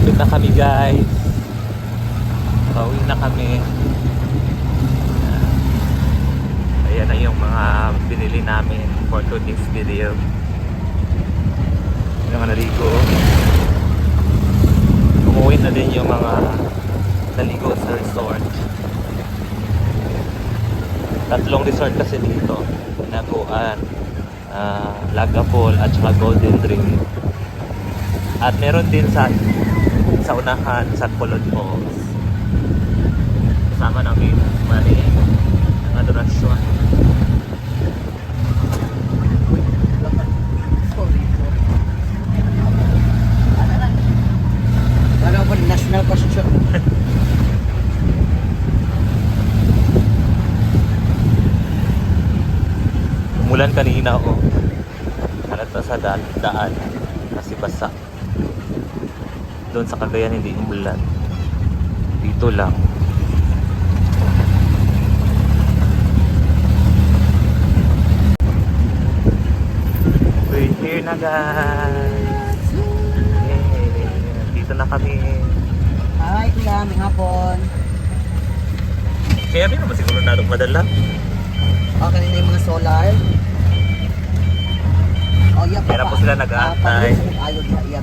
Malapit na kami guys. Pauwi na kami. Ayan na yung mga binili namin for today's video. Yung mga naligo. Umuwi na din yung mga naligo sa resort. Tatlong resort kasi dito. Naguan, Lagapol at saka Golden Dream. At meron din sa unahan sa Colon Falls. Kasama namin mali ang adorasyon. Ano po national position? Umulan kanina oh. Halata sa daan kasi basa. Doon sa Cagayan hindi umulan. Dito lang. We're here na guys. Yay. Dito na kami. Hi kuya, may hapon. Kaya rin naman siguro na madala. Kanina yung mga solar. Yeah, Kaya po sila nag-aantay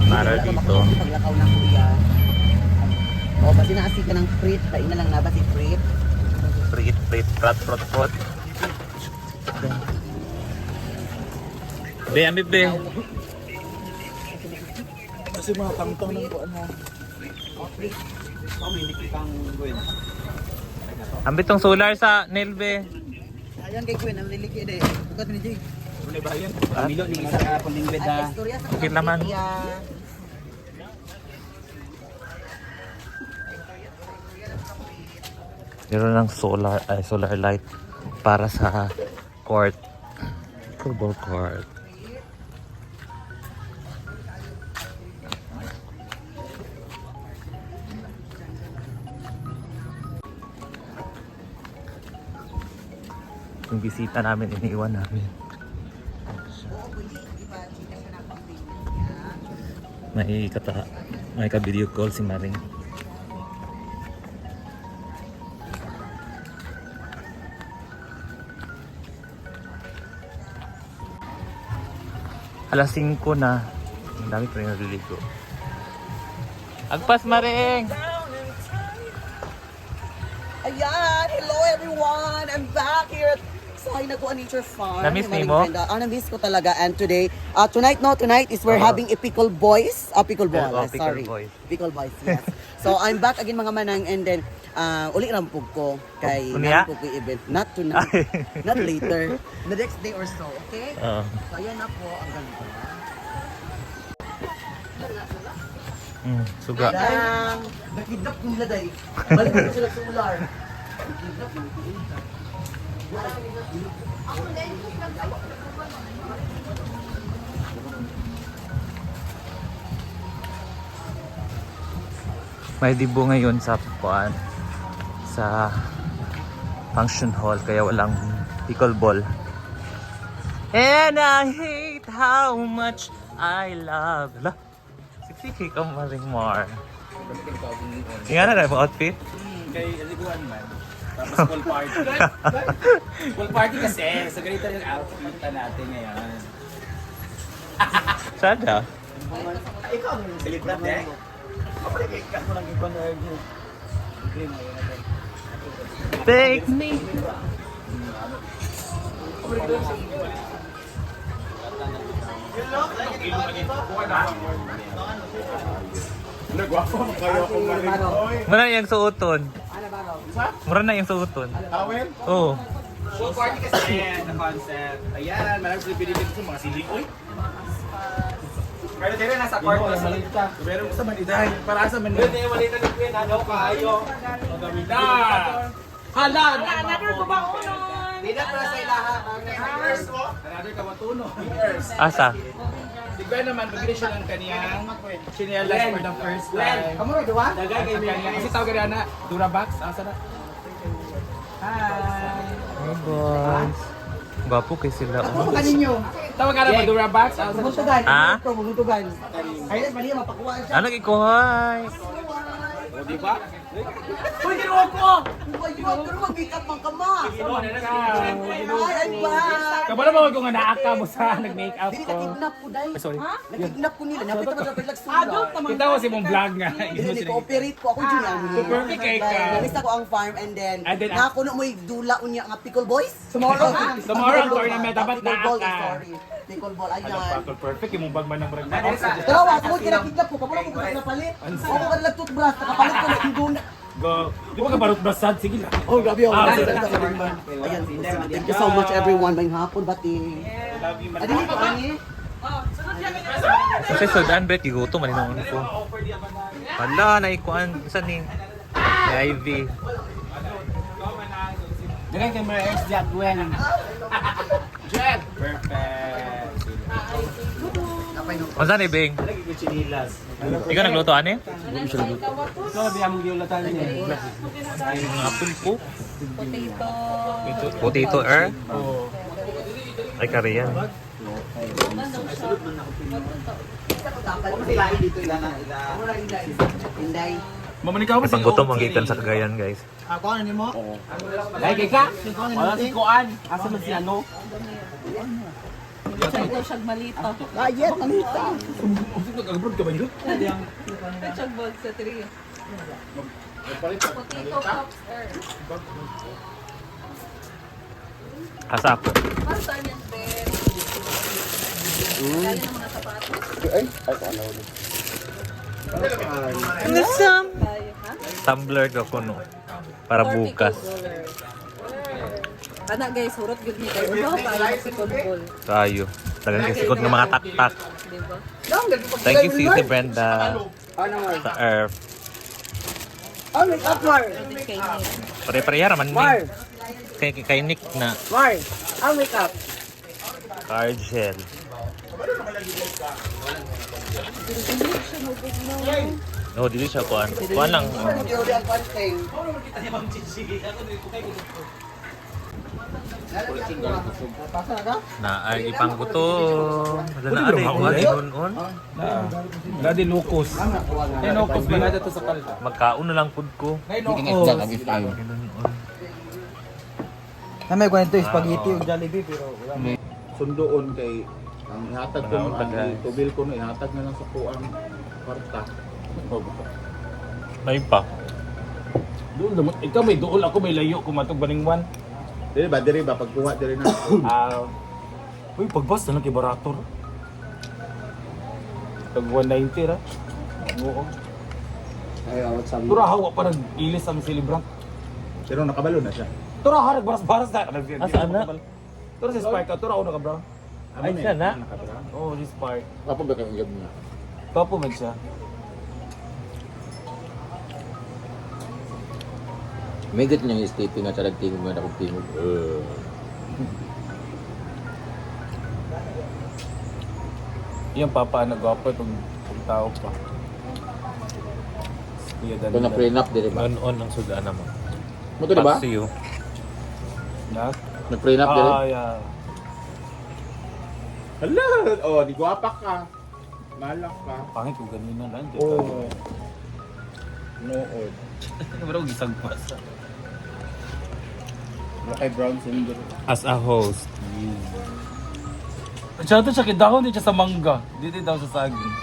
para dito. Paglakaw ng kuya. Basi naasi ka ng frit. Tain na lang na ba si frit? Frit, prot. Be, ambil be. Kasi mga kantong ng buwan mo. Ambil tong solar sa nail be. Ayan kay Gwen, ang liliki de. Bukat ni Jig. Kulay ba yan? Milo ni isa ka pang lingwed At ha. istorya sa Bakit naman? kuya. Meron ng solar light para sa court. Football court. Yung bisita namin, iniiwan namin. May ka-video call si Maring. Alas 5 na. Ang dami pa rin naliligo. Agpas Maring! Ayan! Hello everyone! I'm back here at Sainatua Nature Farm. Na-miss ni mo? Na-miss ko talaga. And today, tonight is we're having a pickle boys. Pickle boy. Pickle Sorry. boys. Pickle boys, yes. So I'm back again mga manang, and then uli rampog ko kay Unya? nampog ko event. Not tonight. Not later. The next day or so, okay? Oo. So ayan na po ang ganda. Suga. Dang! Nakidnap kong laday. Balik ko sila sa ular. Nakidnap yung May dibo ngayon sa puan sa function hall kaya walang pickleball. And I hate how much I love. La, siksi ka Maring Mar. Nga na yung outfit? Kay aliguan man. Tapos pool party. Pool party kasi. So ganito yung outfit natin ngayon. Sada. Ikaw ang silit na eh. Kapag ikaw mo lang ikaw na green ngayon natin. Take me. Nagwapo mo kayo kung maling. Mura na yung suoton. ano ba raw? Mura na yung suoton. Tawel? Oo. Pool party kasi na concept. Ayan, maraming sila binibig sa mga silikoy. Pero tira nasa court na sa malita. Pero sa maniday, para sa maniday. Pwede malita ni Queen, ano kayo? Magamita. Hala! Another ko ba uno? Dida para sa ilaha. First mo? Another ka matuno. First. Asa? Si Gwen naman, magbili siya ng kaniyang chinelas for the first time. Kamu rin, diwa? Dagay kay Mia. Kasi tawag rin na, Durabox. Asa na? Hi! Hey boys. Gwapo kay sila. Ako kaninyo. Tawag ka na ba, Dura Box? Bumutugan. Ah? Bumutugan. Ayun, mali, mapakuha siya. Ano ikuhay? O, di ba? Uy, ginawa ko! Uy, ginawa ko! Mag-make up mang kama! Ay, I'm back! Kabala ba kung naaka mo sa nag-make up Dili, ko? nakidnap ko, dahil. Sorry. Nakidnap ko nila. Napit naman sa paglagsula. Kita ko si mong vlog nga. Hindi, ko-operate ko. Ako dyan ang Perfect kay ka. Nalista ko ang farm and then And then, nakakuno mo yung dula unya nga pickle boys. Tomorrow ang tournament, dapat Pickle ball, naa ka. sorry. Pickle ball, Ano ayan. pa, perfect yung mong bag man ng brand. Pero ako kinakidnap ko. Kapag ako napalit. Ako ka nalang toothbrush. Nakapalit ko na yung duna. Go. Di ba ka barot basad? Sige lang. Oh, grabe ako. Ah, Ayan, thank you so much everyone. May hapon, bati. Adi mo pa ni? Kasi sudan bet gigutom man noon ko. Hala na ikuan sa ni Ivy. Direct camera X Jack Gwen. Jack. Perfect. Unsa ni Bing? Ikaw nagluto ani? Ikaw biya mong giulatan niya. Ang apple po. Potato Ay kariyan. Inday. Mamanikaw mo May panggutom ang gikan sa Cagayan guys. Ay, kay ka. Wala si Kuan. Asa man si ano? Ito siyang malito. Ayet, manita. Usig nag-abroad ka ba yun? Ito siyang ball sa 3. Potato cups Asa ako. Basta niyan, Ben. Dali ng mga sapatos. Tayo, ha? Tumbler ko kuno para bukas. Kana guys, hurot gud ni kayo. Ano para sa football, Tayo. Tagang kisikot ng mga taktak. di ba? Thank you si Brenda sa Earth. Oh, make up, Mar. Kay Nick. Pare-pareha raman ni. Kay Nick na Mar, ang make up. card gel. Oh, dili siya kuan. Kuan lang. Hindi ang panting. Pasa na ka? Na ay ipanggutom. Wala na ari kuan inon-on. Ladi locos. Ay, locos ba na to sa kalda? Magkaon na lang pud ko. Ay, locos. Inon-on. May kwento yung spaghetti yung Jollibee pero wala. Sundoon kay ang ihatag ko Wala, ang tagay. tubil ko no ihatag na lang sa kuang kwarta. May pa. Doon naman, ikaw may dool, ako may layo, kumatog baningwan. Dili ba pagkuha diri na. Uy, pagbas na lang kay Barator. Pag 190 ra. Oo. Ay awat sa Tura hawa pa nag-ilis ang celebrant. Pero nakabalo na siya. Tura harag baras-baras na. Asa na? Tura si Spike, tura ako nakabra. Ay siya na. Oo, si Spike. Apo ba kang gab na? Kapo man siya. May gat niyang estate nga sa tingog mo na kung tingog. Yung papa nagwapo itong tao pa. Kuya Ito na Danilo. prenup dire ba? On ang sudan mo. Mo to diba? See you. Na? Nag-prenup dire. Yeah. Hala, oh, di guwapa ka. Malak ka. Pangit ko ganina lang. Oh. Nood. Pero gisag pa sa. Wala kay brown syndrome. As a host. Siya ito siya kidahon din siya sa mangga. Dito daw sa saging.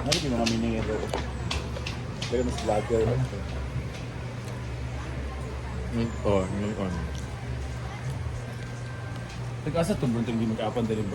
Ano di mga miningero? Pero mas vlogger. Oh, yun on. Nag-asa ito, buntong di mag-apan din yung